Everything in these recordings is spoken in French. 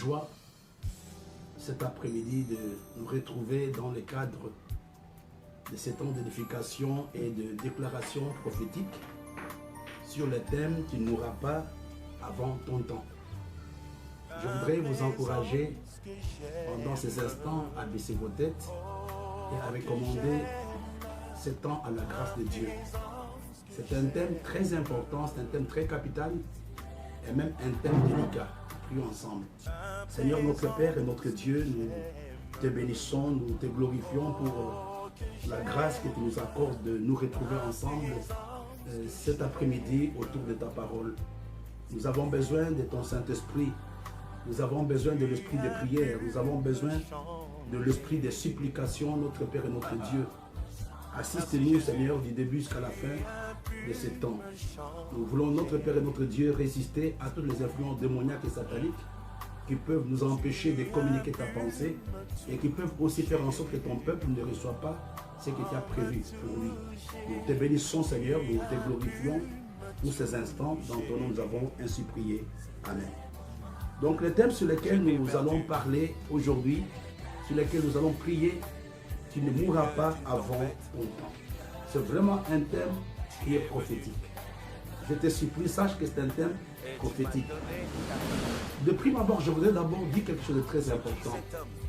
joie cet après-midi de nous retrouver dans le cadre de ces temps d'édification et de déclaration prophétique sur le thème « Tu ne mourras pas avant ton temps ». Je voudrais vous encourager pendant ces instants à baisser vos têtes et à recommander ce temps à la grâce de Dieu. C'est un thème très important, c'est un thème très capital et même un thème délicat. Prions ensemble. Seigneur notre Père et notre Dieu, nous te bénissons, nous te glorifions pour la grâce que tu nous accordes de nous retrouver ensemble cet après-midi autour de ta parole. Nous avons besoin de ton Saint-Esprit. Nous avons besoin de l'esprit de prière. Nous avons besoin de l'esprit de supplication, notre Père et notre Dieu. Assiste-nous, Seigneur, du début jusqu'à la fin de ce temps. Nous voulons, notre Père et notre Dieu, résister à toutes les influences démoniaques et sataniques qui peuvent nous empêcher de communiquer ta pensée et qui peuvent aussi faire en sorte que ton peuple ne reçoive pas ce que tu as prévu pour lui. Nous te bénissons, Seigneur, nous te glorifions pour ces instants. Dans ton nom, nous avons ainsi prié. Amen. Donc, le thème sur lequel nous allons parler aujourd'hui, sur lequel nous allons prier, tu ne mourras pas avant ton temps. C'est vraiment un thème qui est prophétique. Je te supplie, sache que c'est un thème prophétique. De prime abord, je voudrais d'abord dire quelque chose de très important.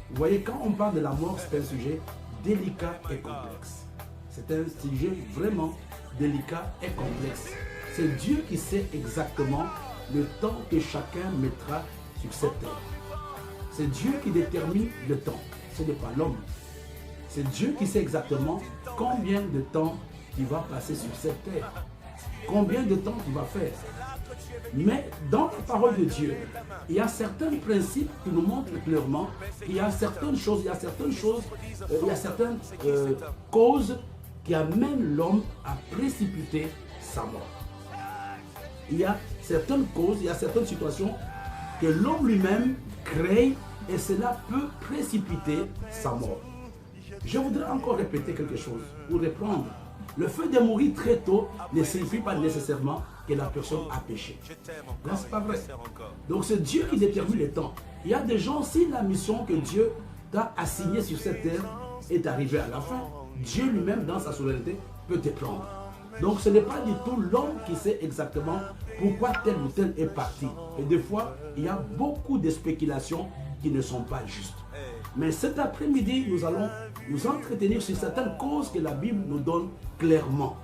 Vous voyez, quand on parle de la mort, c'est un sujet délicat et complexe. C'est un sujet vraiment délicat et complexe. C'est Dieu qui sait exactement le temps que chacun mettra sur cette terre. C'est Dieu qui détermine le temps. Ce n'est pas l'homme. C'est Dieu qui sait exactement combien de temps tu vas passer sur cette terre. Combien de temps tu vas faire. Mais dans la parole de Dieu, il y a certains principes qui nous montrent clairement qu'il y a certaines choses, il y a certaines causes qui amènent l'homme à précipiter sa mort. Il y a certaines causes, il y a certaines situations que l'homme lui-même crée et cela peut précipiter sa mort. Je voudrais encore répéter quelque chose pour reprendre. Le fait de mourir très tôt ne signifie pas nécessairement que la personne a péché. Là, c'est pas vrai. Donc c'est Dieu qui détermine le temps. Il y a des gens, si la mission que Dieu t'a assignée sur cette terre est arrivée à la fin, Dieu lui-même, dans sa souveraineté, peut te prendre. Donc ce n'est pas du tout l'homme qui sait exactement pourquoi tel ou tel est parti. Et des fois, il y a beaucoup de spéculations qui ne sont pas justes. Mais cet après-midi, nous allons nous entretenir sur certaines causes que la Bible nous donne clairement.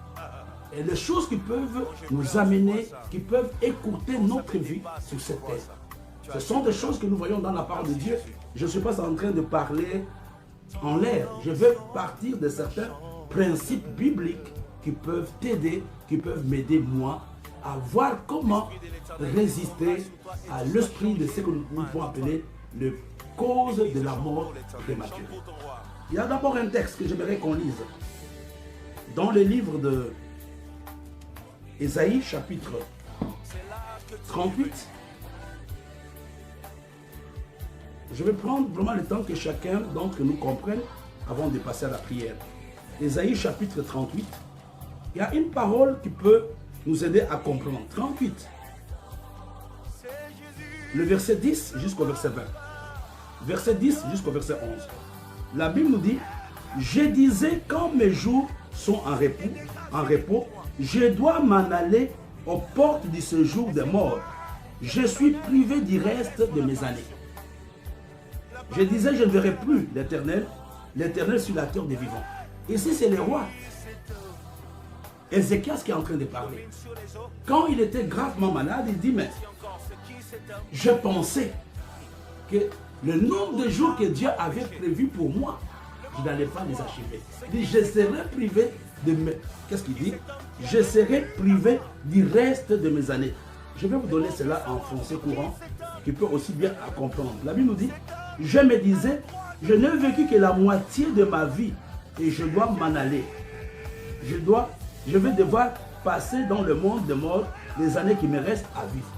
Et les choses qui peuvent nous amener, qui peuvent écourter notre vie sur cette terre. Ce sont des choses que nous voyons dans la parole de Dieu. Je ne suis pas en train de parler en l'air. Je veux partir de certains principes bibliques qui peuvent t'aider, qui peuvent m'aider moi à voir comment résister à l'esprit de ce que nous pouvons appeler le cause de la mort prématurée. Il y a d'abord un texte que j'aimerais qu'on lise dans le livre de Ésaïe chapitre 38. Je vais prendre vraiment le temps que chacun d'entre nous comprenne avant de passer à la prière. Ésaïe chapitre 38. Il y a une parole qui peut nous aider à comprendre. 38. Le verset 10 jusqu'au verset 20. Verset 10 jusqu'au verset 11. La Bible nous dit, « Je disais quand mes jours sont en repos, je dois m'en aller aux portes du séjour des morts. Je suis privé du reste de mes années. Je disais, je ne verrai plus l'Éternel sur la terre des vivants. » Ici, c'est le roi Ézéchias qui est en train de parler. Quand il était gravement malade, il dit, mais je pensais que le nombre de jours que Dieu avait prévu pour moi, je n'allais pas les achever. Il dit, je serai privé de mes... Qu'est-ce qu'il dit? Je serai privé du reste de mes années. Je vais vous donner cela en français courant, qui peut aussi bien à comprendre. La Bible nous dit, je me disais, je n'ai vécu que la moitié de ma vie et je dois m'en aller. Je vais devoir passer dans le monde des morts les années qui me restent à vivre.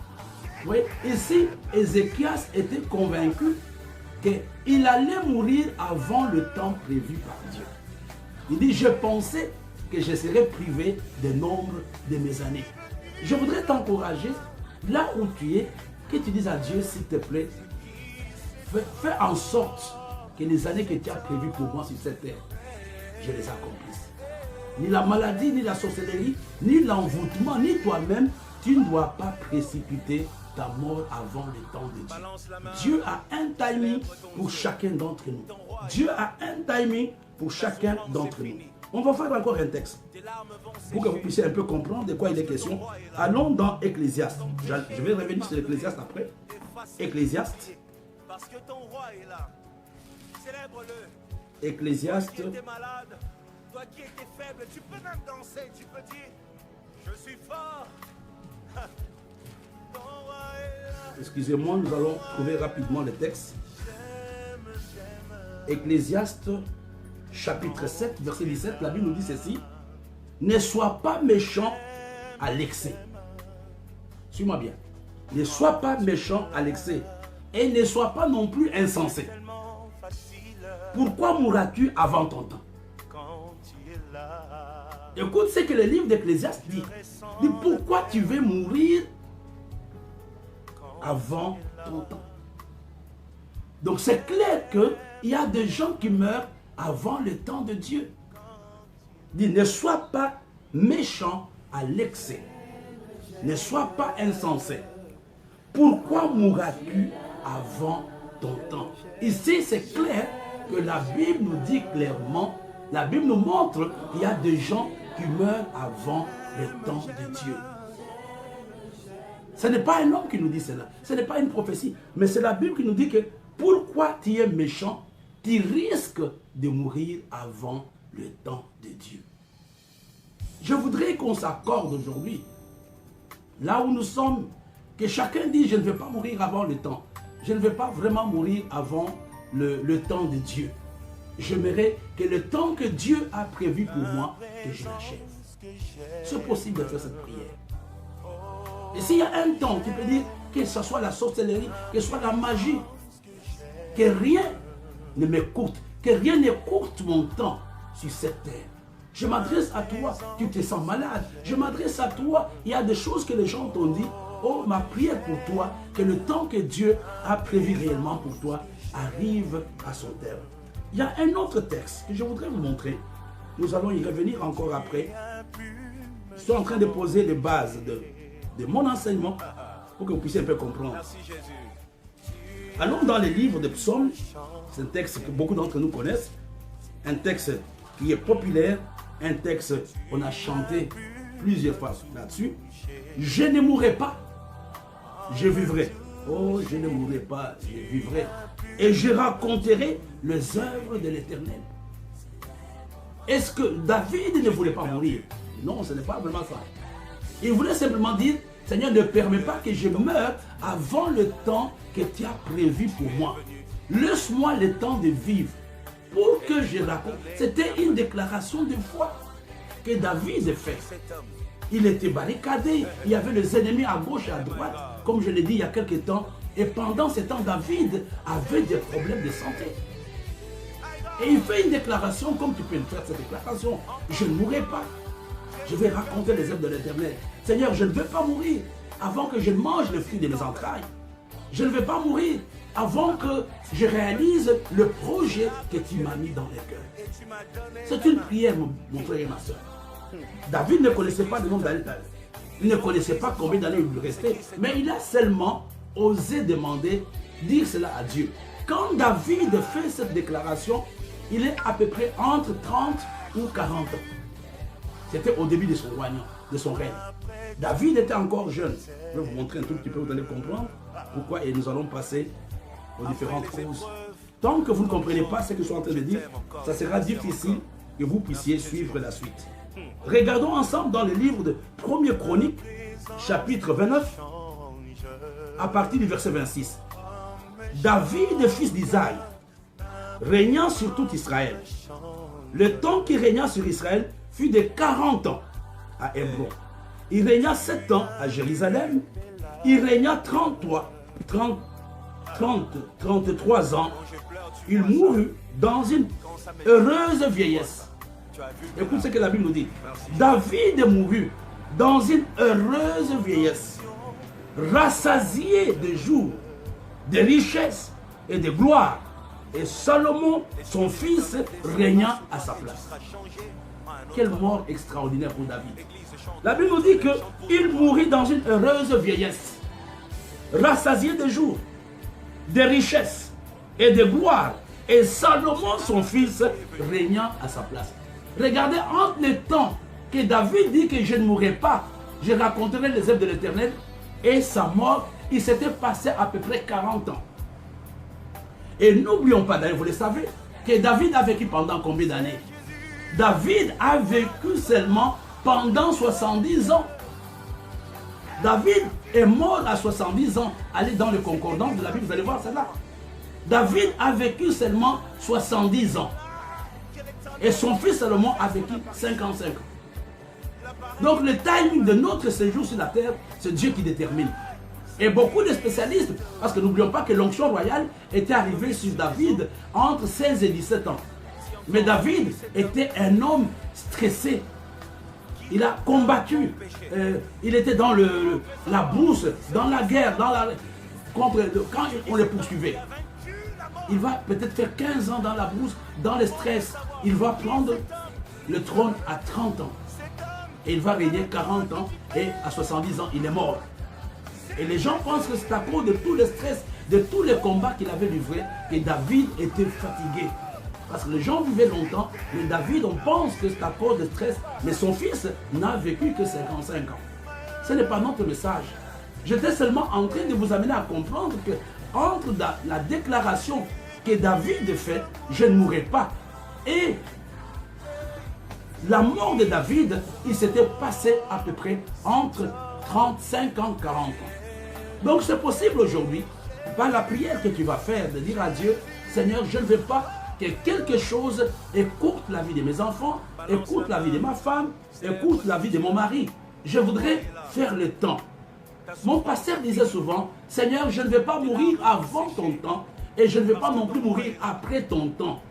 Vous voyez, ici, Ézéchias était convaincu qu'il allait mourir avant le temps prévu par Dieu. Il dit, je pensais que je serais privé du nombre de mes années. Je voudrais t'encourager, là où tu es, que tu dises à Dieu, s'il te plaît, Fais en sorte que les années que tu as prévues pour moi sur cette terre, je les accomplisse. Ni la maladie, ni la sorcellerie, ni l'envoûtement, ni toi-même, tu ne dois pas précipiter ta mort avant le temps de Dieu. Dieu a un timing pour chacun d'entre nous. Dieu a un timing pour chacun d'entre nous. On va faire encore un texte pour que vous puissiez un peu comprendre de quoi il est question. Allons dans Ecclésiaste. Je vais revenir sur Ecclésiaste après. Ecclésiaste. Parce que ton roi est là. Célèbre-le. Ecclésiaste. Toi qui étais malade, toi qui étais faible, tu peux même danser, tu peux dire, je suis fort. Ton roi est là. Excusez-moi, nous allons trouver rapidement le texte. Ecclésiaste, chapitre 7, verset 17, la Bible nous dit ceci. Ne sois pas méchant à l'excès. Suis-moi bien. Ne sois pas méchant à l'excès. Et ne sois pas non plus insensé. Pourquoi mourras-tu avant ton temps? Écoute ce que le livre d'Ecclésiaste dit. Dit pourquoi tu veux mourir avant ton temps. Donc c'est clair qu'il y a des gens qui meurent avant le temps de Dieu. Dit ne sois pas méchant à l'excès. Ne sois pas insensé. Pourquoi mourras-tu avant ton temps? Ici c'est clair que la Bible nous dit clairement, la Bible nous montre qu'il y a des gens qui meurent avant le temps de Dieu. Ce n'est pas un homme qui nous dit cela, ce n'est pas une prophétie, mais c'est la Bible qui nous dit que pourquoi tu es méchant, tu risques de mourir avant le temps de Dieu. Je voudrais qu'on s'accorde aujourd'hui, là où nous sommes, que chacun dise je ne vais pas mourir avant le temps. Je ne vais pas vraiment mourir avant le temps de Dieu. J'aimerais que le temps que Dieu a prévu pour moi, que je l'achève. C'est possible de faire cette prière. Et s'il y a un temps, tu peux dire que ce soit la sorcellerie, que ce soit la magie, que rien ne m'écoute, que rien n'écoute mon temps sur cette terre. Je m'adresse à toi, tu te sens malade. Je m'adresse à toi, il y a des choses que les gens t'ont dit. Oh, ma prière pour toi, que le temps que Dieu a prévu réellement pour toi arrive à son terme. Il y a un autre texte que je voudrais vous montrer. Nous allons y revenir encore après. Je suis en train de poser les bases de mon enseignement pour que vous puissiez un peu comprendre. Allons dans les livres de psaumes. C'est un texte que beaucoup d'entre nous connaissent. Un texte qui est populaire. Un texte qu'on a chanté plusieurs fois là-dessus. Je ne mourrai pas, je vivrai. Oh, je ne mourrai pas, je vivrai. Et je raconterai les œuvres de l'Éternel. Est-ce que David ne voulait pas mourir? Non, ce n'est pas vraiment ça. Il voulait simplement dire, Seigneur, ne permets pas que je meure avant le temps que tu as prévu pour moi. Laisse-moi le temps de vivre pour que je raconte. C'était une déclaration de foi que David fait. Il était barricadé, il y avait les ennemis à gauche et à droite, comme je l'ai dit il y a quelques temps. Et pendant ce temps, David avait des problèmes de santé. Et il fait une déclaration, comme tu peux le faire cette déclaration. Je ne mourrai pas. Je vais raconter les œuvres de l'Éternel. Seigneur, je ne veux pas mourir avant que je mange le fruit de mes entrailles. Je ne veux pas mourir avant que je réalise le projet que tu m'as mis dans les cœurs. C'est une prière, mon frère et ma soeur. David ne connaissait pas le nombre d'années. Il ne connaissait pas combien d'années il lui restait. Mais il a seulement osé demander, dire cela à Dieu. Quand David fait cette déclaration, il est à peu près entre 30 ou 40 ans. C'était au début de son règne. David était encore jeune. Je vais vous montrer un tout petit peu, vous allez comprendre pourquoi, et nous allons passer aux différentes causes. Tant que vous ne comprenez pas ce que je suis en train de dire, ça sera difficile que vous puissiez suivre la suite. Regardons ensemble dans le livre de 1er Chronique, chapitre 29, à partir du verset 26. David, fils d'Isaïe, régnant sur tout Israël. Le temps qu'il régna sur Israël fut de 40 ans à Hébron. Il régna 7 ans à Jérusalem. Il régna 33 ans. Il mourut dans une heureuse vieillesse. Écoute ce que la Bible nous dit. David mourut dans une heureuse vieillesse, rassasié de jours, de richesses et de gloire. Et Salomon, son fils, régna à sa place. Quelle mort extraordinaire pour David. La Bible nous dit qu'il mourut dans une heureuse vieillesse, rassasié de jours, de richesses et de gloire. Et Salomon, son fils, régna à sa place. Regardez, entre le temps que David dit que je ne mourrai pas, je raconterai les œuvres de l'Éternel, et sa mort, il s'était passé à peu près 40 ans. Et n'oublions pas, d'ailleurs, vous le savez, que David a vécu pendant combien d'années? David a vécu seulement pendant 70 ans. David est mort à 70 ans. Allez dans le concordance de la Bible, vous allez voir cela. David a vécu seulement 70 ans. Et son fils Salomon a vécu 55 ans. Donc le timing de notre séjour sur la terre, c'est Dieu qui détermine. Et beaucoup de spécialistes, parce que n'oublions pas que l'onction royale était arrivée sur David entre 16 et 17 ans. Mais David était un homme stressé. Il a combattu. Il était dans la brousse, dans la guerre, quand on le poursuivait. Il va peut-être faire 15 ans dans la brousse, dans le stress. Il va prendre le trône à 30 ans. Et il va régner 40 ans et à 70 ans, il est mort. Et les gens pensent que c'est à cause de tout le stress, de tous les combats qu'il avait livrés, que David était fatigué. Parce que les gens vivaient longtemps, mais David, on pense que c'est à cause de stress. Mais son fils n'a vécu que 55 ans. Ce n'est pas notre message. J'étais seulement en train de vous amener à comprendre que entre la déclaration que David fait, je ne mourrai pas, et la mort de David, il s'était passé à peu près entre 35 ans, 40 ans. Donc c'est possible aujourd'hui, par la prière que tu vas faire, de dire à Dieu, Seigneur, je ne veux pas que quelque chose écoute la vie de mes enfants, écoute la vie de ma femme, écoute la vie de mon mari. Je voudrais faire le temps. Mon pasteur disait souvent, Seigneur, je ne vais pas mourir avant ton temps et je ne vais pas non plus mourir après ton temps.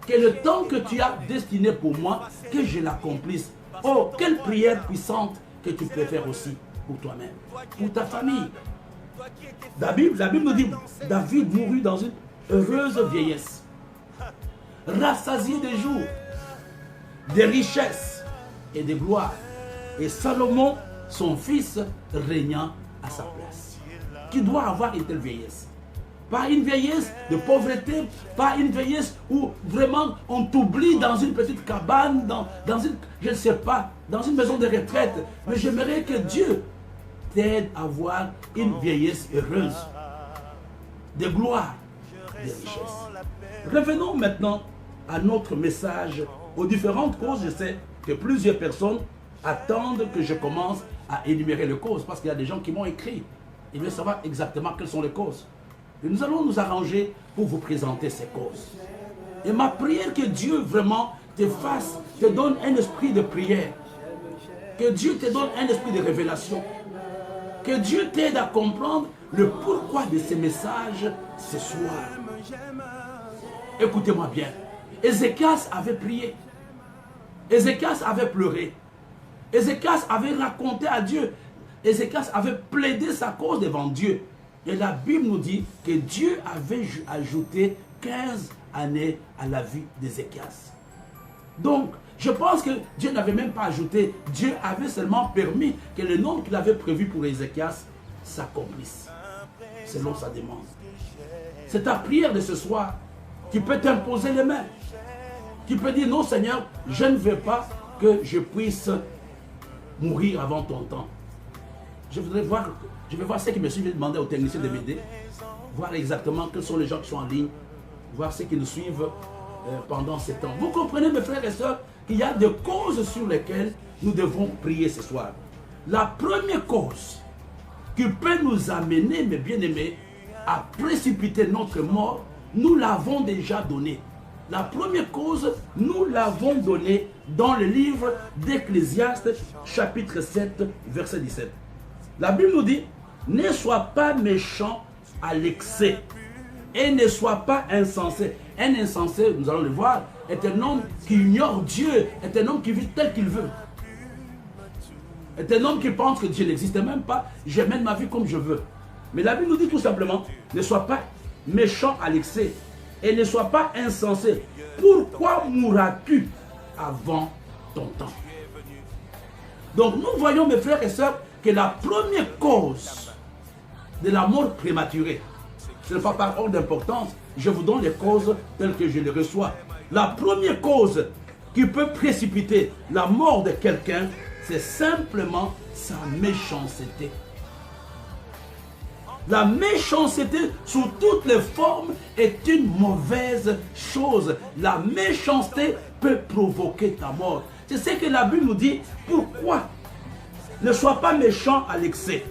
Que le temps que tu as destiné pour moi, que je l'accomplisse. Oh, quelle prière puissante que tu peux faire aussi pour toi-même, pour ta famille. La Bible nous dit, David mourut dans une heureuse vieillesse, rassasié des jours, des richesses et des gloires. Et Salomon, son fils, régna à sa place. Qui doit avoir une telle vieillesse? Pas une vieillesse de pauvreté, pas une vieillesse où vraiment on t'oublie dans une petite cabane, dans une, je ne sais pas, dans une maison de retraite. Mais j'aimerais que Dieu t'aide à avoir une vieillesse heureuse, de gloire, de richesse. Revenons maintenant à notre message, aux différentes causes. Je sais que plusieurs personnes attendent que je commence à énumérer les causes, parce qu'il y a des gens qui m'ont écrit. Ils veulent savoir exactement quelles sont les causes. Et nous allons nous arranger pour vous présenter ces causes. Et ma prière, que Dieu vraiment te donne un esprit de prière. Que Dieu te donne un esprit de révélation. Que Dieu t'aide à comprendre le pourquoi de ces messages ce soir. Écoutez-moi bien. Ézéchias avait prié. Ézéchias avait pleuré. Ézéchias avait raconté à Dieu. Ézéchias avait plaidé sa cause devant Dieu. Et la Bible nous dit que Dieu avait ajouté 15 années à la vie d'Ézéchias. Donc, je pense que Dieu n'avait même pas ajouté. Dieu avait seulement permis que le nombre qu'il avait prévu pour Ézéchias s'accomplisse, selon sa demande. C'est ta prière de ce soir qui peut t'imposer les mains. Qui peut dire, non Seigneur, je ne veux pas que je puisse mourir avant ton temps. Je vais voir ceux qui me suivent, demander aux techniciens de m'aider, voir exactement quels sont les gens qui sont en ligne, voir ceux qui nous suivent pendant ces temps. Vous comprenez, mes frères et sœurs, qu'il y a des causes sur lesquelles nous devons prier ce soir. La première cause qui peut nous amener, mes bien-aimés, à précipiter notre mort, nous l'avons déjà donnée. La première cause, nous l'avons donnée dans le livre d'Ecclésiaste, chapitre 7, verset 17. La Bible nous dit, ne sois pas méchant à l'excès et ne sois pas insensé. Un insensé, nous allons le voir, est un homme qui ignore Dieu, est un homme qui vit tel qu'il veut. Est un homme qui pense que Dieu n'existe même pas, je mène ma vie comme je veux. Mais la Bible nous dit tout simplement, ne sois pas méchant à l'excès et ne sois pas insensé. Pourquoi mourras-tu avant ton temps? Donc nous voyons, mes frères et sœurs, que la première cause de la mort prématurée, ce n'est pas par ordre d'importance, je vous donne les causes telles que je les reçois. La première cause qui peut précipiter la mort de quelqu'un, c'est simplement sa méchanceté. La méchanceté sous toutes les formes est une mauvaise chose. La méchanceté peut provoquer ta mort. C'est ce que la Bible nous dit. Pourquoi? Ne sois pas méchant à l'excès.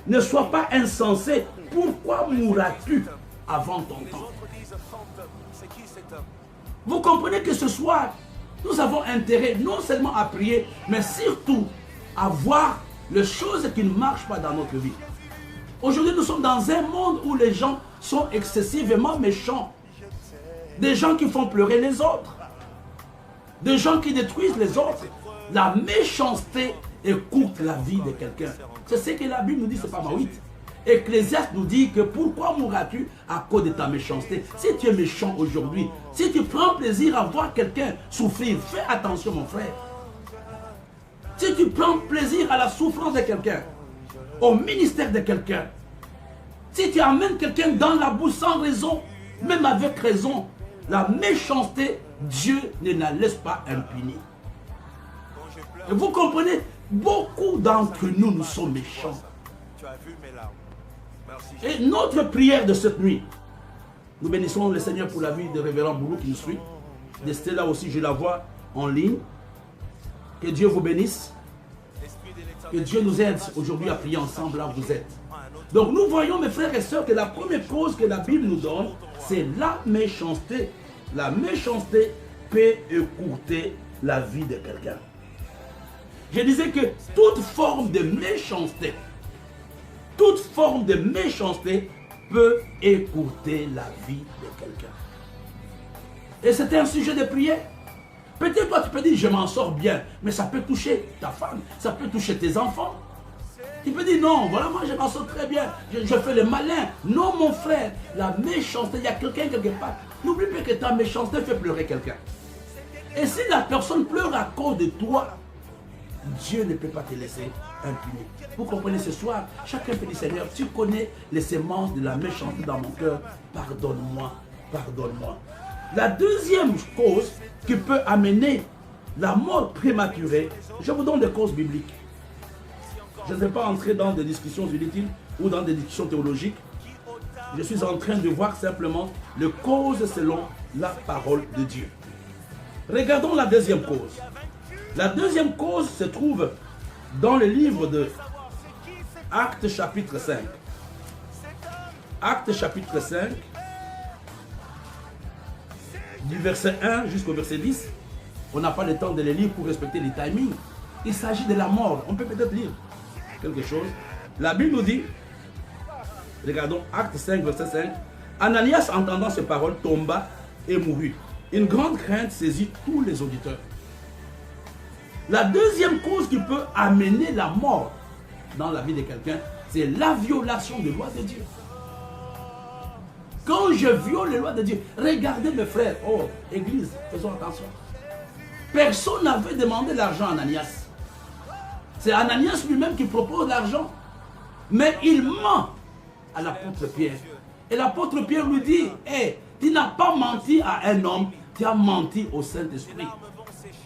Ne sois pas insensé. Pourquoi mourras-tu avant ton temps? Vous comprenez que ce soir, nous avons intérêt non seulement à prier, mais surtout à voir les choses qui ne marchent pas dans notre vie. Aujourd'hui, nous sommes dans un monde où les gens sont excessivement méchants. Des gens qui font pleurer les autres. Des gens qui détruisent les autres. La méchanceté écoute la vie de quelqu'un. C'est ce que la Bible nous dit, ce n'est pas Maouite. Ecclésiaste nous dit que pourquoi mourras-tu à cause de ta méchanceté? Si tu es méchant aujourd'hui, si tu prends plaisir à voir quelqu'un souffrir, fais attention mon frère. Si tu prends plaisir à la souffrance de quelqu'un, au ministère de quelqu'un, si tu amènes quelqu'un dans la boue sans raison, même avec raison, la méchanceté, Dieu ne la laisse pas impunie. Et vous comprenez, beaucoup d'entre nous, nous sommes méchants. Et notre prière de cette nuit, nous bénissons le Seigneur pour la vie de Révérend Boulou qui nous suit. De Stella aussi, je la vois en ligne. Que Dieu vous bénisse. Que Dieu nous aide aujourd'hui à prier ensemble là où vous êtes. Donc nous voyons, mes frères et sœurs, que la première cause que la Bible nous donne, c'est la méchanceté. La méchanceté peut écourter la vie de quelqu'un. Je disais que toute forme de méchanceté, peut écourter la vie de quelqu'un. Et c'est un sujet de prière. Peut-être toi tu peux dire je m'en sors bien, mais ça peut toucher ta femme, ça peut toucher tes enfants. Tu peux dire non, voilà moi je m'en sors très bien, je fais le malin. Non mon frère, la méchanceté, il y a quelqu'un quelque part. N'oublie pas que ta méchanceté fait pleurer quelqu'un. Et si la personne pleure à cause de toi, Dieu ne peut pas te laisser impuni. Vous comprenez ce soir, chacun peut dire Seigneur, tu connais les semences de la méchanceté dans mon cœur, pardonne-moi, pardonne-moi. La deuxième cause qui peut amener la mort prématurée, je vous donne des causes bibliques. Je ne vais pas entrer dans des discussions inutiles ou dans des discussions théologiques. Je suis en train de voir simplement les causes selon la parole de Dieu. Regardons la deuxième cause. La deuxième cause se trouve dans le livre de Actes chapitre 5. Actes chapitre 5, du verset 1 jusqu'au verset 10. On n'a pas le temps de les lire pour respecter les timings. Il s'agit de la mort. On peut peut-être lire quelque chose. La Bible nous dit, regardons Actes 5, verset 5. Ananias, entendant ces paroles, tomba et mourut. Une grande crainte saisit tous les auditeurs. La deuxième cause qui peut amener la mort dans la vie de quelqu'un, c'est la violation des lois de Dieu. Quand je viole les lois de Dieu, regardez mes frères, oh, église, faisons attention. Personne n'avait demandé l'argent à Ananias. C'est Ananias lui-même qui propose l'argent. Mais il ment à l'apôtre Pierre. Et l'apôtre Pierre lui dit, hey, tu n'as pas menti à un homme, tu as menti au Saint-Esprit.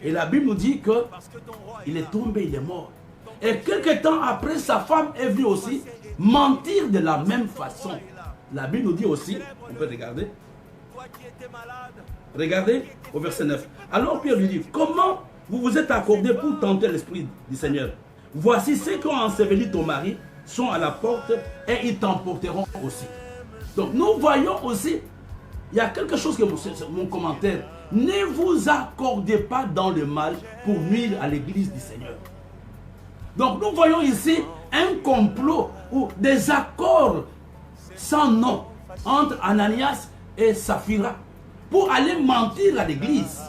Et la Bible nous dit qu'il est tombé, il est mort. Et quelques temps après, sa femme est venue aussi mentir de la même façon. La Bible nous dit aussi, on peut regarder. Regardez au verset 9. Alors Pierre lui dit, comment vous vous êtes accordé pour tenter l'Esprit du Seigneur? Voici ceux qui ont enseveli ton mari sont à la porte et ils t'emporteront aussi. Donc nous voyons aussi, il y a quelque chose que mon commentaire, ne vous accordez pas dans le mal pour nuire à l'église du Seigneur. Donc nous voyons ici un complot ou des accords sans nom entre Ananias et Saphira pour aller mentir à l'église.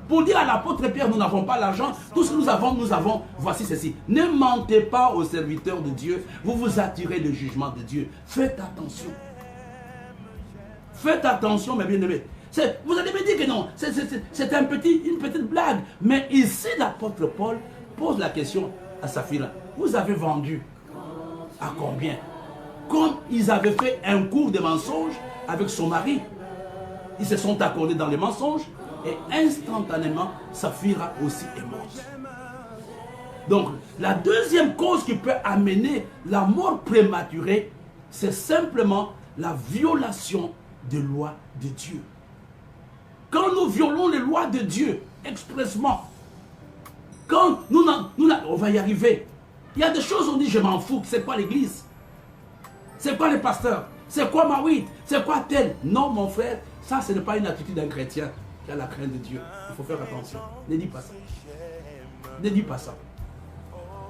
Pour dire à l'apôtre Pierre, nous n'avons pas l'argent, tout ce que nous avons, voici ceci. Ne mentez pas aux serviteurs de Dieu, vous vous attirez le jugement de Dieu. Faites attention. Faites attention, mes bien-aimés. Vous allez me dire que non, c'est une petite blague. Mais ici, l'apôtre Paul pose la question à Saphira. Vous avez vendu à combien? Comme ils avaient fait un cours de mensonges avec son mari. Ils se sont accordés dans les mensonges et instantanément, Saphira aussi est morte. Donc, la deuxième cause qui peut amener la mort prématurée, c'est simplement la violation des lois de Dieu. Quand nous violons les lois de Dieu expressement, quand on va y arriver. Il y a des choses où on dit je m'en fous, c'est quoi l'église? C'est quoi les pasteurs? C'est quoi ma weed? C'est quoi tel? Non mon frère, ça ce n'est pas une attitude d'un chrétien qui a la crainte de Dieu. Il faut faire attention. Ne dis pas ça. Ne dis pas ça.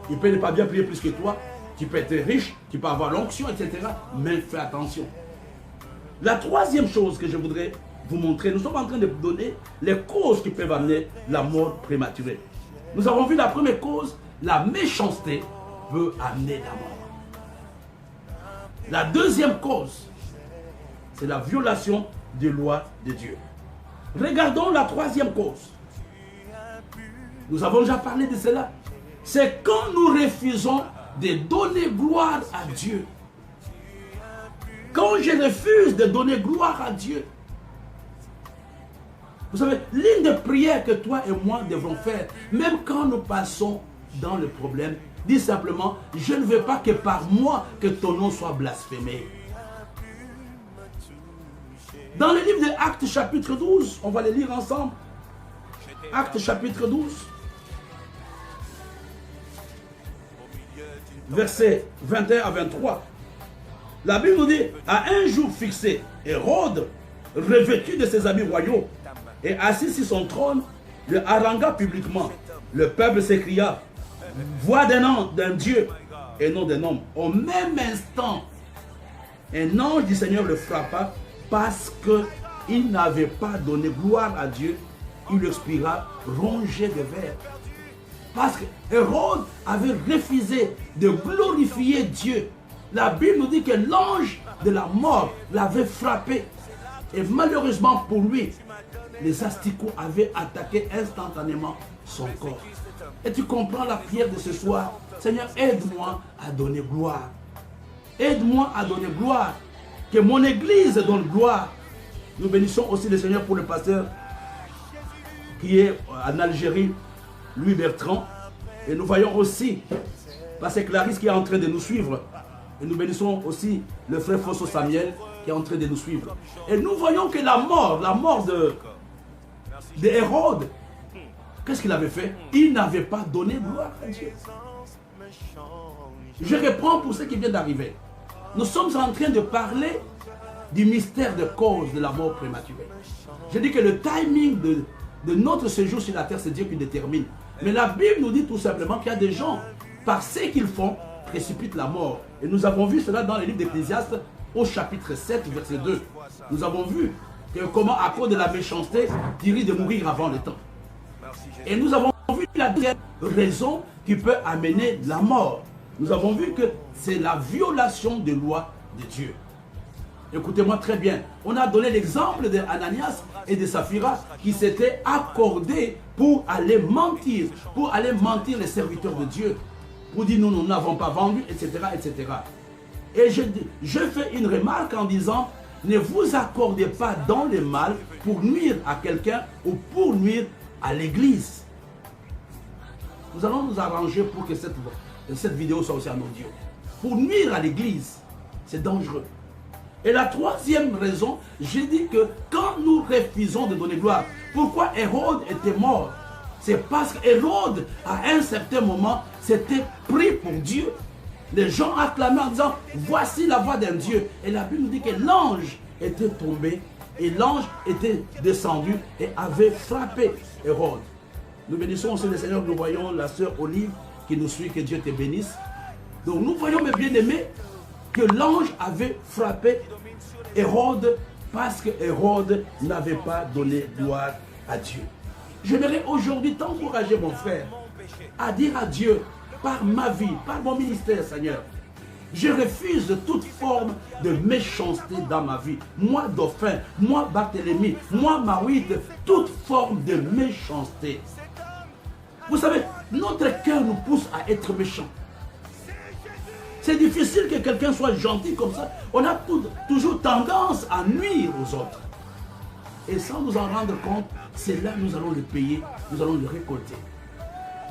Il peut ne pas bien prier plus que toi. Tu peux être riche, tu peux avoir l'onction, etc. Mais fais attention. La troisième chose que je voudrais vous montrer, nous sommes en train de vous donner les causes qui peuvent amener la mort prématurée. Nous avons vu la première cause, la méchanceté peut amener la mort. La deuxième cause, c'est la violation des lois de Dieu. Regardons la troisième cause. Nous avons déjà parlé de cela. C'est quand nous refusons de donner gloire à Dieu. Quand je refuse de donner gloire à Dieu. Vous savez, l'une des prières que toi et moi devons faire, même quand nous passons dans le problème, dis simplement, je ne veux pas que par moi que ton nom soit blasphémé. Dans le livre de Actes chapitre 12, on va les lire ensemble. Actes chapitre 12. Versets 21 à 23. La Bible nous dit, à un jour fixé, Hérode, revêtu de ses habits royaux, et assis sur son trône, le harangua publiquement. Le peuple s'écria, voix d'un Dieu et non d'un homme. Au même instant, un ange du Seigneur le frappa parce qu'il n'avait pas donné gloire à Dieu. Il expira rongé de verre. Parce que Hérode avait refusé de glorifier Dieu. La Bible nous dit que l'ange de la mort l'avait frappé. Et malheureusement pour lui, les asticots avaient attaqué instantanément son corps. Et tu comprends la prière de ce soir. Seigneur, aide-moi à donner gloire. Aide-moi à donner gloire. Que mon église donne gloire. Nous bénissons aussi le Seigneur pour le pasteur qui est en Algérie, Louis Bertrand. Et nous voyons aussi pasteur Clarisse qui est en train de nous suivre. Et nous bénissons aussi le frère Fosso Samuel qui est en train de nous suivre. Et nous voyons que la mort de Hérode, qu'est-ce qu'il avait fait? Il n'avait pas donné gloire à Dieu. Je reprends pour ce qui vient d'arriver. Nous sommes en train de parler du mystère de cause de la mort prématurée. Je dis que le timing de notre séjour sur la terre, c'est Dieu qui détermine. Mais la Bible nous dit tout simplement qu'il y a des gens, par ce qu'ils font, précipitent la mort. Et nous avons vu cela dans le livre d'Ecclésiaste au chapitre 7, verset 2. Nous avons vu que comment à cause de la méchanceté, tu risques de mourir avant le temps. Et nous avons vu la deuxième raison qui peut amener la mort. Nous avons vu que c'est la violation des lois de Dieu. Écoutez-moi très bien. On a donné l'exemple d'Ananias et de Saphira qui s'étaient accordés pour aller mentir les serviteurs de Dieu. Pour dire nous n'avons pas vendu, etc., etc. Et je fais une remarque en disant, ne vous accordez pas dans le mal pour nuire à quelqu'un ou pour nuire à l'église. Nous allons nous arranger pour que cette vidéo soit aussi en audio. Pour nuire à l'église, c'est dangereux. Et la troisième raison, j'ai dit que quand nous refusons de donner gloire, pourquoi Hérode était mort? C'est parce qu'Hérode, à un certain moment, s'était pris pour Dieu. Les gens acclamaient en disant, voici la voix d'un Dieu. Et la Bible nous dit que l'ange était tombé et l'ange était descendu et avait frappé Hérode. Nous bénissons aussi le Seigneur, nous voyons la sœur Olive qui nous suit, que Dieu te bénisse. Donc nous voyons, mes bien-aimés, que l'ange avait frappé Hérode parce que Hérode n'avait pas donné gloire à Dieu. J'aimerais aujourd'hui t'encourager, mon frère, à dire à Dieu, par ma vie, par mon ministère, Seigneur, Je refuse toute forme de méchanceté dans ma vie. Moi, Dauphin, moi, Barthélemy, moi, Maouite, toute forme de méchanceté. Vous savez, notre cœur nous pousse à être méchants. C'est difficile que quelqu'un soit gentil comme ça. On a toujours tendance à nuire aux autres. Et sans nous en rendre compte, c'est là que nous allons le payer, nous allons le récolter.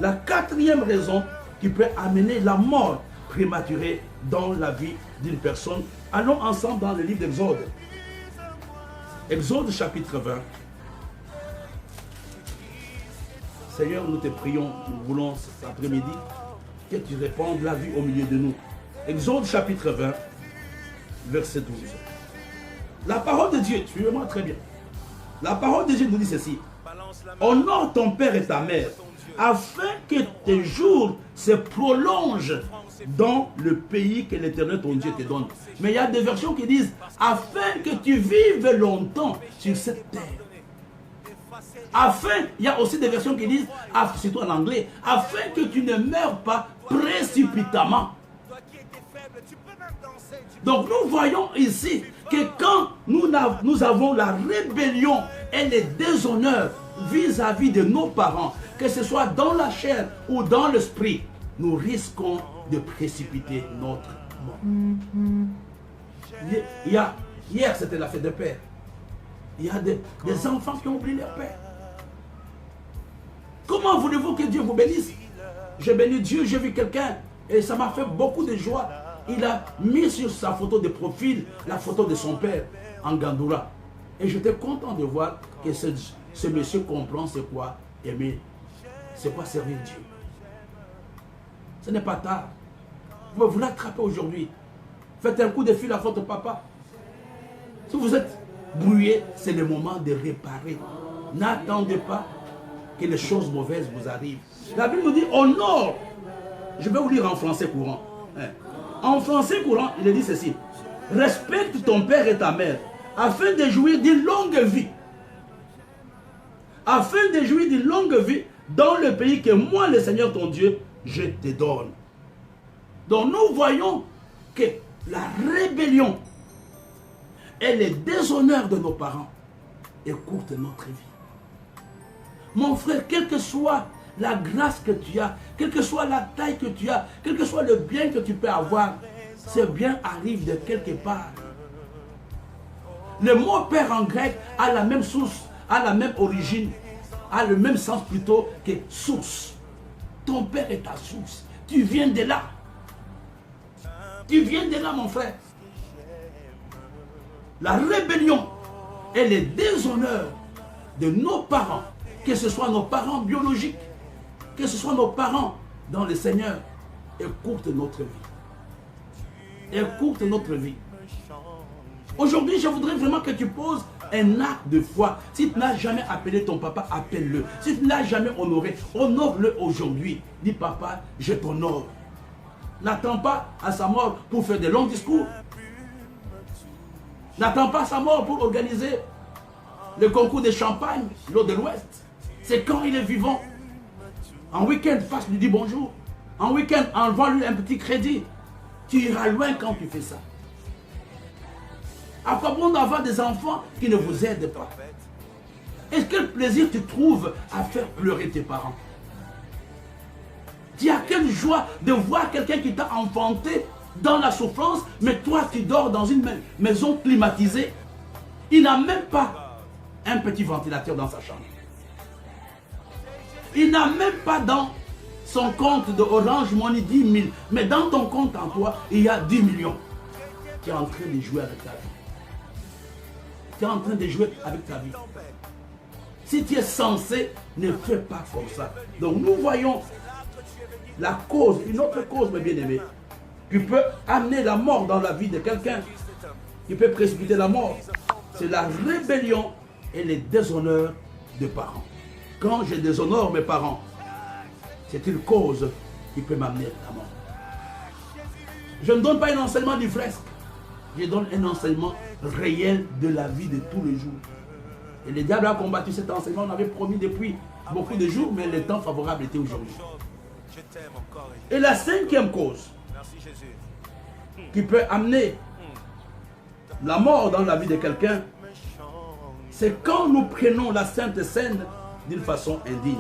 La quatrième raison qui peut amener la mort prématurée dans la vie d'une personne. Allons ensemble dans le livre d'Exode. Exode chapitre 20. Seigneur, nous te prions, nous voulons cet après-midi que tu répandes la vie au milieu de nous. Exode chapitre 20, verset 12. La parole de Dieu, suivez-moi très bien. La parole de Dieu nous dit ceci. Honore ton père et ta mère, afin que tes jours se prolongent dans le pays que l'Éternel ton Dieu te donne. Mais il y a des versions qui disent, afin que tu vives longtemps sur cette terre. Afin, il y a aussi des versions qui disent, surtout en anglais, afin que tu ne meurs pas précipitamment. Donc nous voyons ici que quand nous avons la rébellion et le déshonneur vis-à-vis de nos parents, que ce soit dans la chair ou dans l'esprit, nous risquons de précipiter notre mort. Hier, c'était la fête de père. Il y a des enfants qui ont oublié leur père. Comment voulez-vous que Dieu vous bénisse? J'ai béni Dieu, j'ai vu quelqu'un et ça m'a fait beaucoup de joie. Il a mis sur sa photo de profil la photo de son père en Gandoura. Et j'étais content de voir que ce monsieur comprend c'est quoi aimer, c'est quoi servir Dieu. Ce n'est pas tard. Vous pouvez vous l'attraper aujourd'hui. Faites un coup de fil à votre papa. Si vous êtes brouillé, c'est le moment de réparer. N'attendez pas que les choses mauvaises vous arrivent. La Bible nous dit honore. Je vais vous lire en français courant. En français courant, il dit ceci. Respecte ton père et ta mère, afin de jouir d'une longue vie. Afin de jouir d'une longue vie dans le pays que moi, le Seigneur ton Dieu, je te donne. Donc nous voyons que la rébellion et le déshonneur de nos parents écourtent notre vie. Mon frère, quelle que soit la grâce que tu as, quelle que soit la taille que tu as, quel que soit le bien que tu peux avoir, ce bien arrive de quelque part. Le mot père en grec a la même source, a la même origine, a le même sens plutôt que source. Ton père est ta source. Tu viens de là. Tu viens de là, mon frère. La rébellion et le déshonneur de nos parents, que ce soit nos parents biologiques, que ce soit nos parents dans le Seigneur, écourte notre vie. Écoute notre vie. Aujourd'hui, je voudrais vraiment que tu poses un acte de foi. Si tu n'as jamais appelé ton papa, appelle-le. Si tu ne l'as jamais honoré, honore-le aujourd'hui. Dis papa, je t'honore. N'attends pas à sa mort pour faire de longs discours. N'attends pas sa mort pour organiser le concours de champagne, l'eau de l'Ouest. C'est quand il est vivant. En week-end, passe lui dis bonjour. En week-end, envoie-lui un petit crédit. Tu iras loin quand tu fais ça. À quoi bon d'avoir des enfants qui ne vous aident pas? Et quel plaisir tu trouves à faire pleurer tes parents? Tu as quelle joie de voir quelqu'un qui t'a enfanté dans la souffrance, mais toi tu dors dans une maison climatisée. Il n'a même pas un petit ventilateur dans sa chambre. Il n'a même pas dans son compte de Orange Money 10 000. Mais dans ton compte en toi, il y a 10 millions. Tu es en train de jouer avec ta vie. Tu es en train de jouer avec ta vie. Si tu es censé, ne fais pas comme ça. Donc nous voyons la cause, une autre cause, mes bien-aimés, qui peut amener la mort dans la vie de quelqu'un, qui peut précipiter la mort. C'est la rébellion et le déshonneur des parents. Quand je déshonore mes parents, c'est une cause qui peut m'amener à la mort. Je ne donne pas un enseignement du fresque. Je donne un enseignement réel de la vie de tous les jours. Et le diable a combattu cet enseignement. On avait promis depuis beaucoup de jours, mais le temps favorable était aujourd'hui. Et la cinquième cause qui peut amener la mort dans la vie de quelqu'un, c'est quand nous prenons la Sainte Seine d'une façon indigne.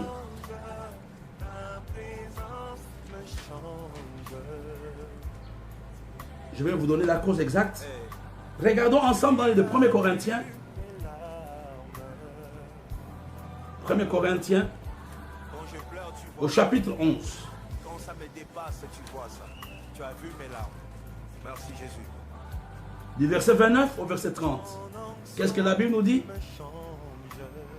Je vais vous donner la cause exacte. Regardons ensemble dans les 1 Corinthiens. 1 Corinthiens, au chapitre 11. Quand ça me dépasse, tu vois ça. Tu as vu mes larmes. Merci Jésus. Du verset 29 au verset 30. Qu'est-ce que la Bible nous dit?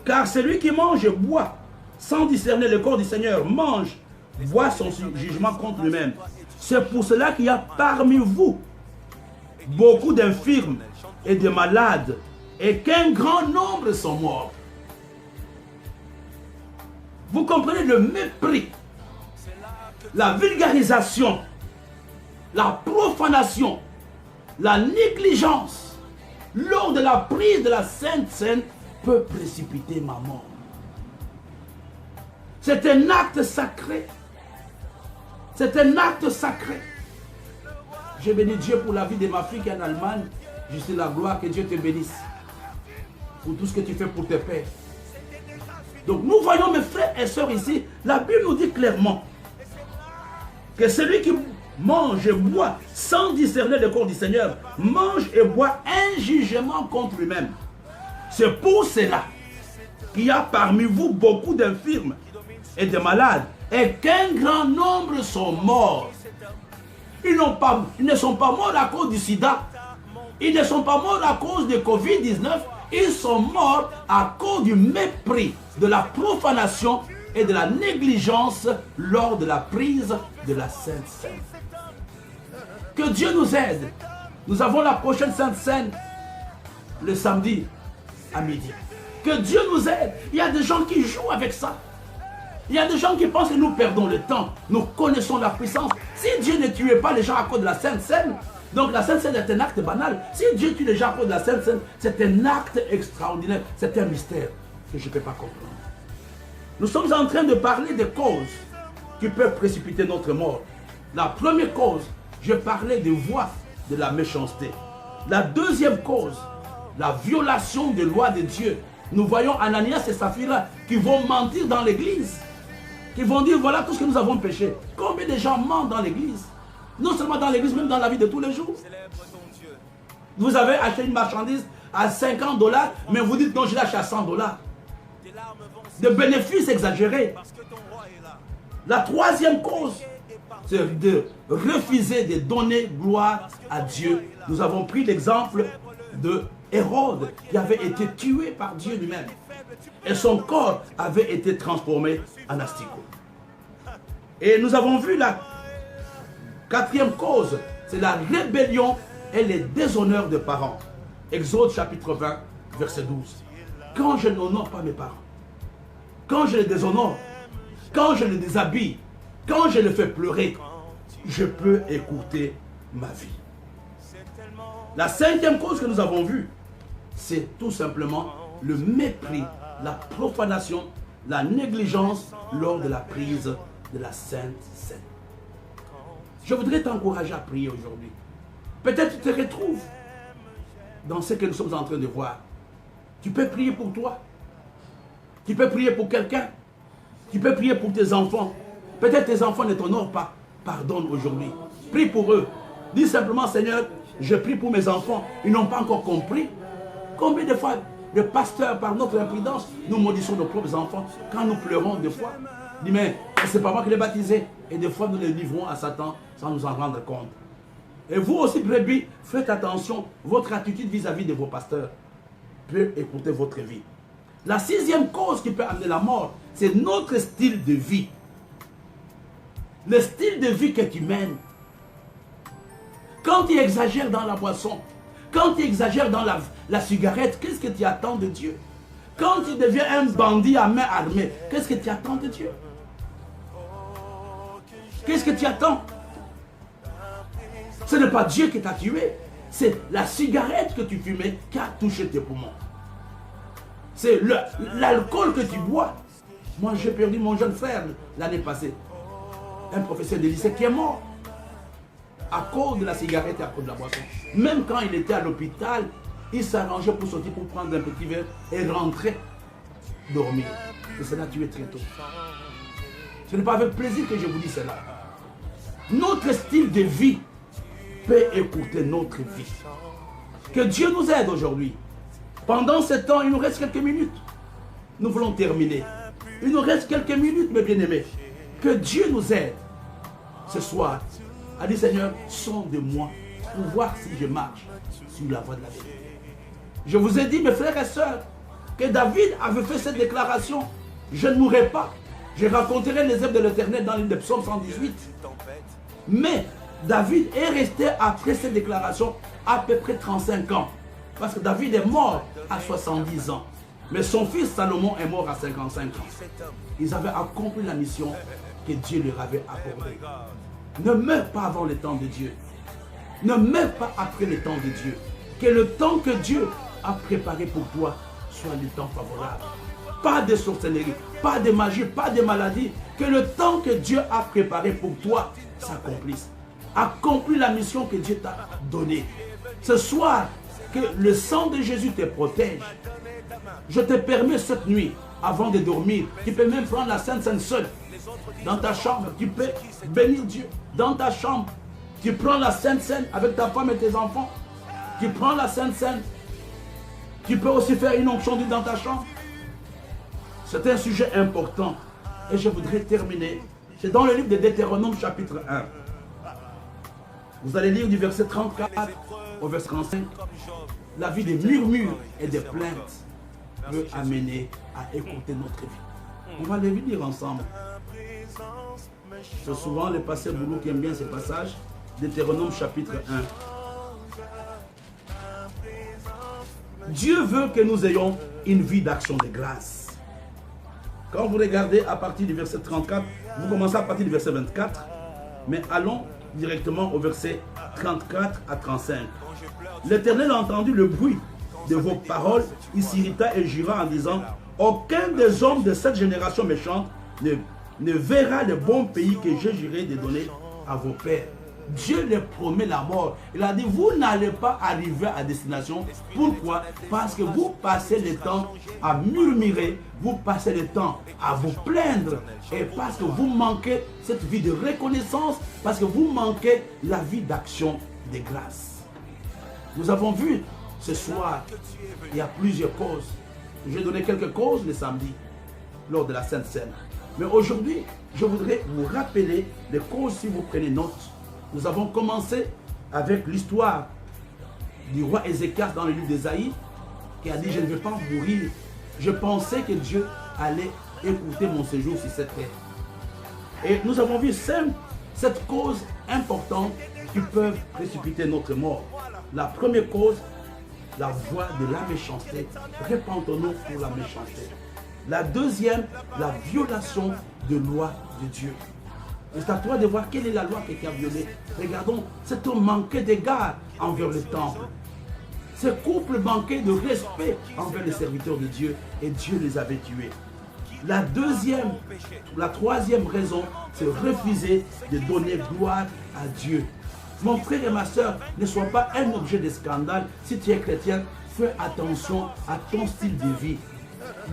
Car celui qui mange et boit sans discerner le corps du Seigneur mange, boit son jugement contre lui-même. C'est pour cela qu'il y a parmi vous beaucoup d'infirmes et de malades et qu'un grand nombre sont morts. Vous comprenez le mépris, la vulgarisation, la profanation, la négligence lors de la prise de la Sainte Seine peut précipiter ma mort. C'est un acte sacré. C'est un acte sacré. Je bénis Dieu pour la vie de ma fille qui est en Allemagne. Je sais la gloire, que Dieu te bénisse pour tout ce que tu fais pour tes pères. Donc nous voyons mes frères et sœurs ici, la Bible nous dit clairement que celui qui mange et boit sans discerner le corps du Seigneur, mange et boit un jugement contre lui-même. C'est pour cela qu'il y a parmi vous beaucoup d'infirmes et de malades et qu'un grand nombre sont morts. Ils ne sont pas morts à cause du sida. Ils ne sont pas morts à cause de Covid-19. Ils sont morts à cause du mépris, de la profanation et de la négligence lors de la prise de la Sainte Seine. Que Dieu nous aide. Nous avons la prochaine Sainte Seine le samedi à midi. Que Dieu nous aide. Il y a des gens qui jouent avec ça. Il y a des gens qui pensent que nous perdons le temps. Nous connaissons la puissance. Si Dieu ne tuait pas les gens à cause de la Sainte Seine, donc la Sainte Seine est un acte banal. Si Dieu tue les gens à cause de la Sainte Seine, c'est un acte extraordinaire. C'est un mystère que je ne peux pas comprendre. Nous sommes en train de parler des causes qui peuvent précipiter notre mort. La première cause, je parlais des voies de la méchanceté. La deuxième cause, la violation des lois de Dieu. Nous voyons Ananias et Saphira qui vont mentir dans l'église. Qui vont dire, voilà tout ce que nous avons péché. Combien de gens mentent dans l'église? Non seulement dans l'église, même dans la vie de tous les jours. Vous avez acheté une marchandise à 50 $, mais vous dites, non, je l'ai acheté à 100 $. De bénéfices exagérés. La troisième cause, c'est de refuser de donner gloire à Dieu. Nous avons pris l'exemple de Hérode qui avait été tué par Dieu lui-même. Et son corps avait été transformé en asticot. Et nous avons vu la quatrième cause, c'est la rébellion et les déshonneurs des parents. Exode chapitre 20, verset 12. Quand je n'honore pas mes parents, quand je les déshonore, quand je les déshabille, quand je les fais pleurer, je peux écouter ma vie. La cinquième cause que nous avons vue, c'est tout simplement le mépris, la profanation, la négligence lors de la prise de la Sainte Seine. Je voudrais t'encourager à prier aujourd'hui. Peut-être tu te retrouves dans ce que nous sommes en train de voir. Tu peux prier pour toi. Tu peux prier pour quelqu'un. Tu peux prier pour tes enfants. Peut-être tes enfants ne t'honorent pas. Pardonne aujourd'hui. Prie pour eux. Dis simplement, Seigneur, je prie pour mes enfants. Ils n'ont pas encore compris. Combien de fois le pasteur, par notre imprudence, nous maudissons nos propres enfants quand nous pleurons des fois. Dis, mais c'est pas moi qui l'ai baptisé. Et des fois, nous les livrons à Satan sans nous en rendre compte. Et vous aussi, brebis, faites attention. Votre attitude vis-à-vis de vos pasteurs peut écouter votre vie. La sixième cause qui peut amener la mort, c'est notre style de vie. Le style de vie que tu mènes. Quand tu exagères dans la boisson, quand tu exagères dans la cigarette, qu'est-ce que tu attends de Dieu? Quand tu deviens un bandit à main armée, qu'est-ce que tu attends de Dieu? Qu'est-ce que tu attends? Ce n'est pas Dieu qui t'a tué. C'est la cigarette que tu fumais qui a touché tes poumons. C'est l'alcool que tu bois. Moi, j'ai perdu mon jeune frère l'année passée. Un professeur de lycée qui est mort à cause de la cigarette et à cause de la boisson. Même quand il était à l'hôpital, il s'arrangeait pour sortir, pour prendre un petit verre et rentrer dormir. Et cela tué très tôt. Ce n'est pas avec plaisir que je vous dis cela. Notre style de vie peut écouter notre vie. Que Dieu nous aide aujourd'hui. Pendant ce temps, il nous reste quelques minutes. Nous voulons terminer. Il nous reste quelques minutes, mes bien-aimés. Que Dieu nous aide ce soir à dire, Seigneur, sonde-moi pour voir si je marche sur la voie de la vérité. Je vous ai dit, mes frères et sœurs, que David avait fait cette déclaration. Je ne mourrai pas. Je raconterai les œuvres de l'Éternel dans le livre de Psaume 118. Mais David est resté après cette déclaration à peu près 35 ans. Parce que David est mort à 70 ans. Mais son fils Salomon est mort à 55 ans. Ils avaient accompli la mission que Dieu leur avait accordée. Ne meurs pas avant le temps de Dieu. Ne meurs pas après le temps de Dieu. Que le temps que Dieu a préparé pour toi soit le temps favorable. Pas de sorcellerie, pas de magie, pas de maladie. Que le temps que Dieu a préparé pour toi s'accomplisse. Accomplis la mission que Dieu t'a donnée. Ce soir, que le sang de Jésus te protège. Je te permets cette nuit, avant de dormir, tu peux même prendre la Sainte Seine seule. Dans ta chambre, tu peux bénir Dieu. Dans ta chambre, tu prends la Sainte Seine avec ta femme et tes enfants. Tu prends la Sainte Seine. Tu peux aussi faire une onction dans ta chambre. C'est un sujet important. Et je voudrais terminer. C'est dans le livre de Deutéronome chapitre 1. Vous allez lire du verset 34 au verset 35. La vie des murmures et des plaintes peut amener à écouter notre vie. On va les lire ensemble. C'est souvent le pasteur Boulou qui aime bien ces passages. Deutéronome chapitre 1. Dieu veut que nous ayons une vie d'action de grâce. Quand vous regardez à partir du verset 34, vous commencez à partir du verset 24, mais allons directement au verset 34 à 35. L'Éternel a entendu le bruit de vos paroles, il s'irrita et jura en disant, aucun des hommes de cette génération méchante ne verra le bon pays que j'ai juré de donner à vos pères. Dieu leur promet la mort. Il a dit, vous n'allez pas arriver à destination. Pourquoi? Parce que vous passez le temps à murmurer, vous passez le temps à vous plaindre, et parce que vous manquez cette vie de reconnaissance, parce que vous manquez la vie d'action de grâce. Nous avons vu ce soir, il y a plusieurs causes. J'ai donné quelques causes le samedi, lors de la Sainte Seine. Mais aujourd'hui, je voudrais vous rappeler les causes si vous prenez note. Nous avons commencé avec l'histoire du roi Ézéchias dans le livre d'Ésaïe, qui a dit, je ne vais pas mourir. Je pensais que Dieu allait écouter mon séjour sur cette terre. Et nous avons vu cette cause importante qui peuvent précipiter notre mort. La première cause, la voie de la méchanceté. Répentons-nous pour la méchanceté. La deuxième, la violation de loi de Dieu. C'est à toi de voir quelle est la loi qui a violée. Regardons, cet homme manquait d'égard envers le temple. Ce couple manquait de respect envers les serviteurs de Dieu et Dieu les avait tués. La troisième raison, c'est refuser de donner gloire à Dieu. Mon frère et ma soeur, ne sois pas un objet de scandale. Si tu es chrétien, fais attention à ton style de vie.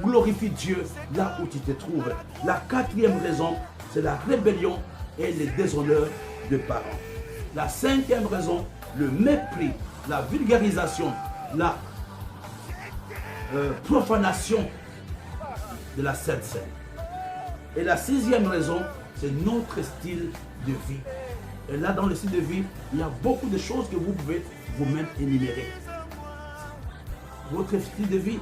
Glorifie Dieu là où tu te trouves. La quatrième raison, c'est la rébellion et le déshonneur de parents. La cinquième raison, le mépris, la vulgarisation, la profanation de la Sainte Seine. Et la sixième raison, c'est notre style de vie. Et là, dans le style de vie, il y a beaucoup de choses que vous pouvez vous-même énumérer. Votre style de vie,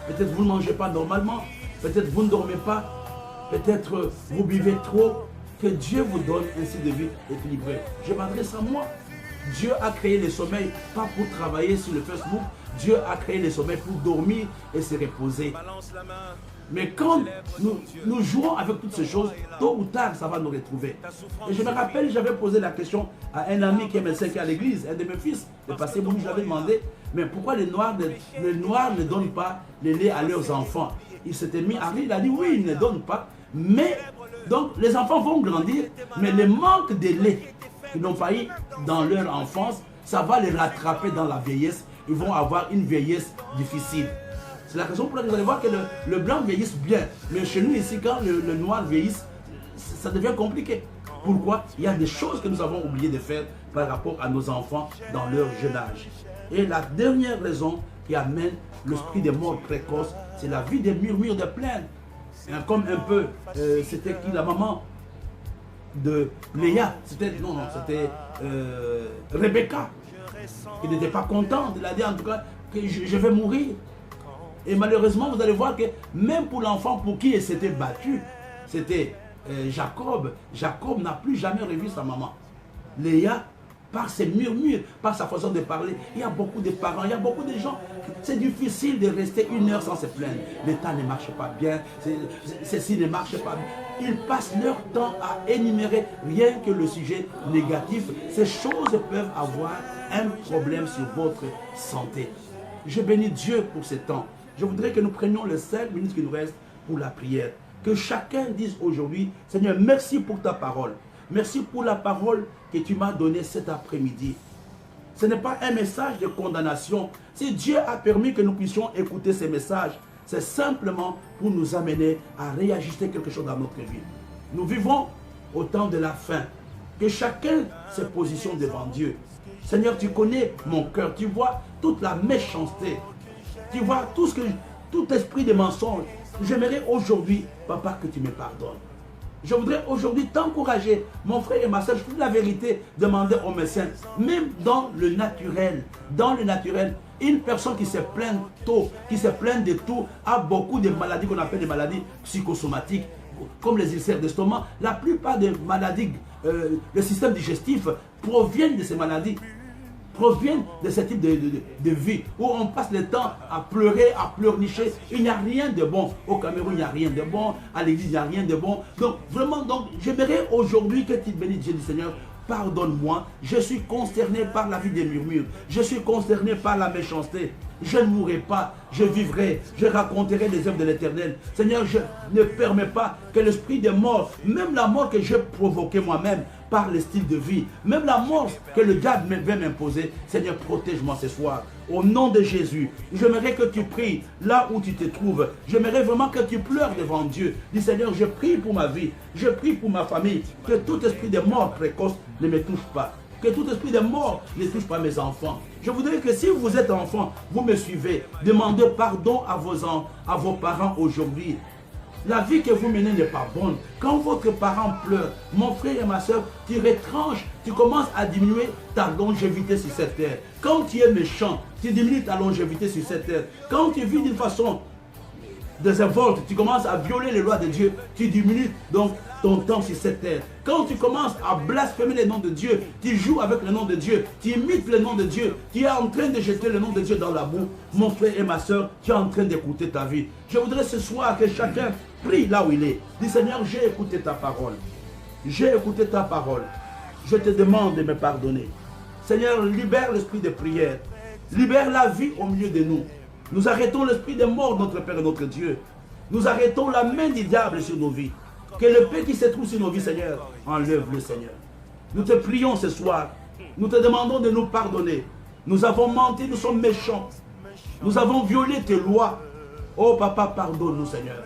peut-être vous ne mangez pas normalement, peut-être vous ne dormez pas, peut-être vous buvez trop. Que Dieu vous donne un style de vie équilibré. Je m'adresse à moi. Dieu a créé le sommeil, pas pour travailler sur le Facebook. Dieu a créé le sommeil pour dormir et se reposer. Mais quand nous jouons avec toutes ces choses, tôt ou tard, ça va nous retrouver. Et je me rappelle, j'avais posé la question à un ami qui est médecin qui est à l'église, un de mes fils, le pasteur Boulou, je lui avais demandé, mais pourquoi les Noirs ne donnent pas le lait à leurs enfants? Il s'était mis à rire, il a dit oui, ils ne donnent pas, mais donc les enfants vont grandir, mais le manque de lait qu'ils n'ont pas eu dans leur enfance, ça va les rattraper dans la vieillesse. Ils vont avoir une vieillesse difficile. C'est la raison pour laquelle vous allez voir que le blanc vieillisse bien. Mais chez nous ici, quand le noir vieillisse, ça devient compliqué. Pourquoi? Il y a des choses que nous avons oublié de faire par rapport à nos enfants dans leur jeune âge. Et la dernière raison qui amène l'esprit des morts précoces, c'est la vie des murmures de plainte. Comme un peu, c'était qui la maman de Léa? C'était Rebecca, qui n'était pas contente. Elle a dit en tout cas que je vais mourir. Et malheureusement, vous allez voir que même pour l'enfant pour qui elle s'était battue, c'était Jacob. Jacob n'a plus jamais revu sa maman. Léa, par ses murmures, par sa façon de parler, il y a beaucoup de parents, il y a beaucoup de gens. C'est difficile de rester 1 heure sans se plaindre. L'état ne marche pas bien, ceci ne marche pas bien. Ils passent leur temps à énumérer rien que le sujet négatif. Ces choses peuvent avoir un problème sur votre santé. Je bénis Dieu pour ce temps. Je voudrais que nous prenions les 5 minutes qui nous restent pour la prière. Que chacun dise aujourd'hui, Seigneur, merci pour ta parole. Merci pour la parole que tu m'as donnée cet après-midi. Ce n'est pas un message de condamnation. Si Dieu a permis que nous puissions écouter ces messages, c'est simplement pour nous amener à réajuster quelque chose dans notre vie. Nous vivons au temps de la fin. Que chacun se positionne devant Dieu. Seigneur, tu connais mon cœur. Tu vois toute la méchanceté. Tu vois tout esprit de mensonge. J'aimerais aujourd'hui, Papa, que tu me pardonnes. Je voudrais aujourd'hui t'encourager, mon frère et ma soeur, je peux la vérité, demander au médecin, même dans le naturel, une personne qui se plaint tôt, qui se plaint de tout, a beaucoup de maladies qu'on appelle des maladies psychosomatiques, comme les ulcères d'estomac. La plupart des maladies, le système digestif proviennent de ces maladies, proviennent de ce type de vie où on passe le temps à pleurer, à pleurnicher. Il n'y a rien de bon. Au Cameroun, il n'y a rien de bon. À l'église, il n'y a rien de bon. Donc, vraiment, j'aimerais aujourd'hui que tu bénisses Dieu du Seigneur. Pardonne-moi, je suis concerné par la vie des murmures. Je suis concerné par la méchanceté. Je ne mourrai pas, je vivrai, je raconterai les œuvres de l'Éternel. Seigneur, je ne permets pas que l'esprit des morts, même la mort que j'ai provoquée moi-même par le style de vie, même la mort que le diable va m'imposer, Seigneur, protège-moi ce soir. Au nom de Jésus, j'aimerais que tu pries là où tu te trouves. J'aimerais vraiment que tu pleures devant Dieu. Dis Seigneur, je prie pour ma vie, je prie pour ma famille, que tout esprit de mort précoce ne me touche pas. Que tout esprit de mort ne touche pas mes enfants. Je voudrais que si vous êtes enfant, vous me suivez. Demandez pardon à vos parents aujourd'hui. La vie que vous menez n'est pas bonne. Quand votre parent pleure, mon frère et ma soeur, tu retranches, tu commences à diminuer ta longévité sur cette terre. Quand tu es méchant, tu diminues ta longévité sur cette terre. Quand tu vis d'une façon désinvolte, tu commences à violer les lois de Dieu, tu diminues donc ton temps sur cette terre. Quand tu commences à blasphémer le nom de Dieu, tu joues avec le nom de Dieu, tu imites le nom de Dieu, tu es en train de jeter le nom de Dieu dans la boue. Mon frère et ma soeur, tu es en train d'écouter ta vie. Je voudrais ce soir que chacun prie là où il est. Dis Seigneur, j'ai écouté ta parole. J'ai écouté ta parole. Je te demande de me pardonner. Seigneur, libère l'esprit de prière. Libère la vie au milieu de nous. Nous arrêtons l'esprit de mort, notre Père et notre Dieu. Nous arrêtons la main du diable sur nos vies. Que le paix qui se trouve sur nos vies, Seigneur, enlève-le, Seigneur. Nous te prions ce soir. Nous te demandons de nous pardonner. Nous avons menti, nous sommes méchants. Nous avons violé tes lois. Oh Papa, pardonne-nous, Seigneur.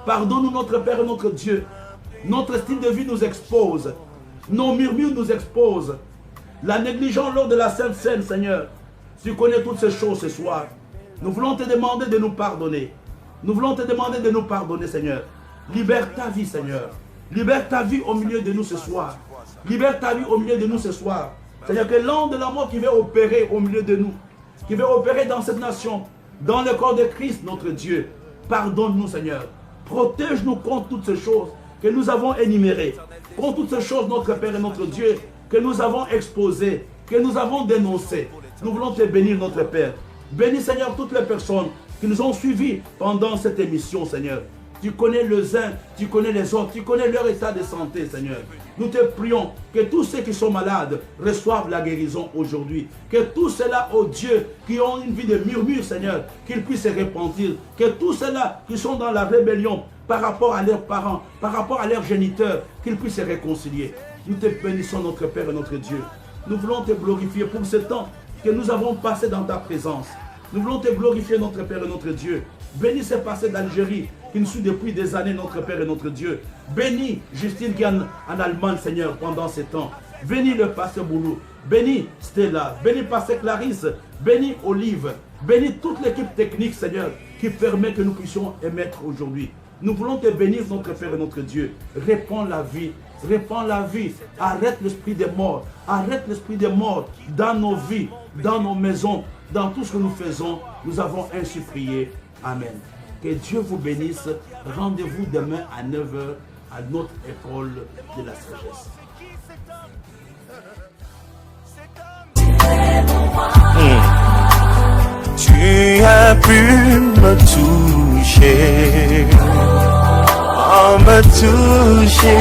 Pardonne-nous, notre Père et notre Dieu. Notre style de vie nous expose. Nos murmures nous exposent. La négligence lors de la Sainte Seine, Seigneur. Tu connais toutes ces choses ce soir. Nous voulons te demander de nous pardonner. Nous voulons te demander de nous pardonner, Seigneur. Libère ta vie, Seigneur. Libère ta vie au milieu de nous ce soir. Libère ta vie au milieu de nous ce soir. Seigneur, que l'ange de la mort qui va opérer au milieu de nous, qui va opérer dans cette nation, dans le corps de Christ, notre Dieu, pardonne-nous, Seigneur. Protège-nous contre toutes ces choses que nous avons énumérées, contre toutes ces choses, notre Père et notre Dieu, que nous avons exposées, que nous avons dénoncées. Nous voulons te bénir, notre Père. Bénis, Seigneur, toutes les personnes qui nous ont suivis pendant cette émission, Seigneur. Tu connais les uns, tu connais les autres, tu connais leur état de santé, Seigneur. Nous te prions que tous ceux qui sont malades reçoivent la guérison aujourd'hui. Que tous ceux-là, oh Dieu, qui ont une vie de murmure, Seigneur, qu'ils puissent se repentir. Que tous ceux-là qui sont dans la rébellion par rapport à leurs parents, par rapport à leurs géniteurs, qu'ils puissent se réconcilier. Nous te bénissons, notre Père et notre Dieu. Nous voulons te glorifier pour ce temps que nous avons passé dans ta présence. Nous voulons te glorifier, notre Père et notre Dieu. Bénis ce passé d'Algérie qui nous suit depuis des années, notre Père et notre Dieu. Bénis Justine qui est en Allemagne, Seigneur, pendant ces temps. Bénis le pasteur Boulou. Bénis Stella. Bénis pasteur Clarisse. Bénis Olive. Bénis toute l'équipe technique, Seigneur, qui permet que nous puissions émettre aujourd'hui. Nous voulons te bénir, notre Père et notre Dieu. Répands la vie. Répands la vie. Arrête l'esprit des morts. Arrête l'esprit des morts dans nos vies, dans nos maisons, dans tout ce que nous faisons. Nous avons ainsi prié. Amen. Que Dieu vous bénisse. Rendez-vous demain à 9h à notre école de la sagesse. Tu as pu me toucher, me toucher.